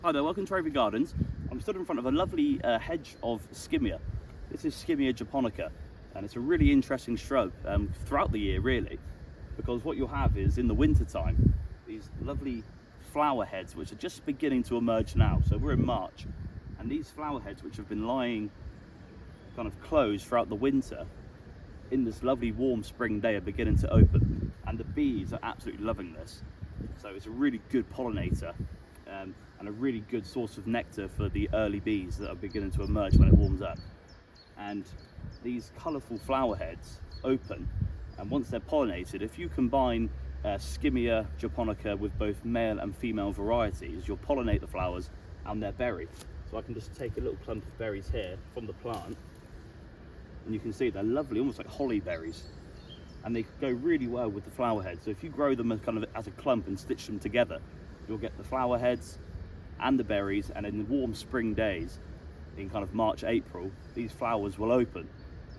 Hi there, welcome to Evergreen Gardens. I'm stood in front of a lovely hedge of Skimmia. This is Skimmia Japonica, and it's a really interesting shrub throughout the year really, because what you'll have is in the winter time these lovely flower heads which are just beginning to emerge now. So we're in March, and these flower heads which have been lying kind of closed throughout the winter, in this lovely warm spring day are beginning to open, and the bees are absolutely loving this. So it's a really good pollinator and a really good source of nectar for the early bees that are beginning to emerge when it warms up. And these colourful flower heads open, and once they're pollinated, if you combine Skimmia Japonica with both male and female varieties, you'll pollinate the flowers and their berry. So I can just take a little clump of berries here from the plant, and you can see they're lovely, almost like holly berries, and they go really well with the flower heads. So if you grow them as a clump and stitch them together, you'll get the flower heads and the berries, and in the warm spring days in kind of March, April, these flowers will open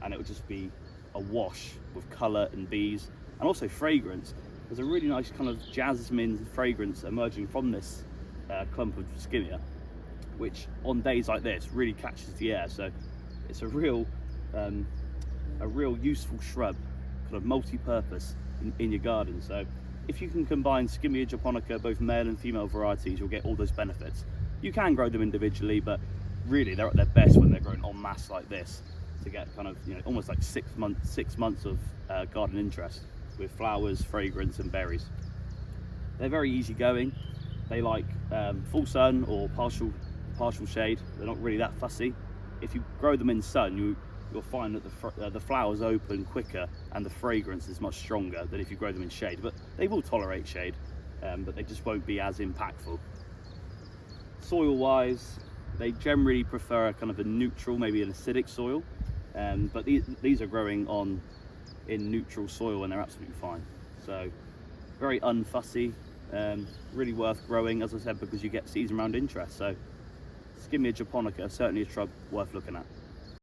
and it will just be awash with colour and bees, and also fragrance. There's a really nice kind of jasmine fragrance emerging from this clump of Skimmia, which on days like this really catches the air. So it's a real useful shrub, kind of multi-purpose in your garden. So if you can combine Skimmia Japonica, both male and female varieties, you'll get all those benefits. You can grow them individually, but really they're at their best when they're grown en masse like this, to get kind of, you know, almost like 6 months of garden interest with flowers, fragrance and berries. They're very easygoing. They like full sun or partial shade. They're not really that fussy. If you grow them in sun, you'll find that the flowers open quicker and the fragrance is much stronger than if you grow them in shade. But they will tolerate shade, but they just won't be as impactful. Soil wise, they generally prefer a kind of a neutral, maybe an acidic soil, but these are growing in neutral soil and they're absolutely fine. So very unfussy, really worth growing, as I said, because you get season round interest. So Skimmia Japonica, certainly a shrub worth looking at.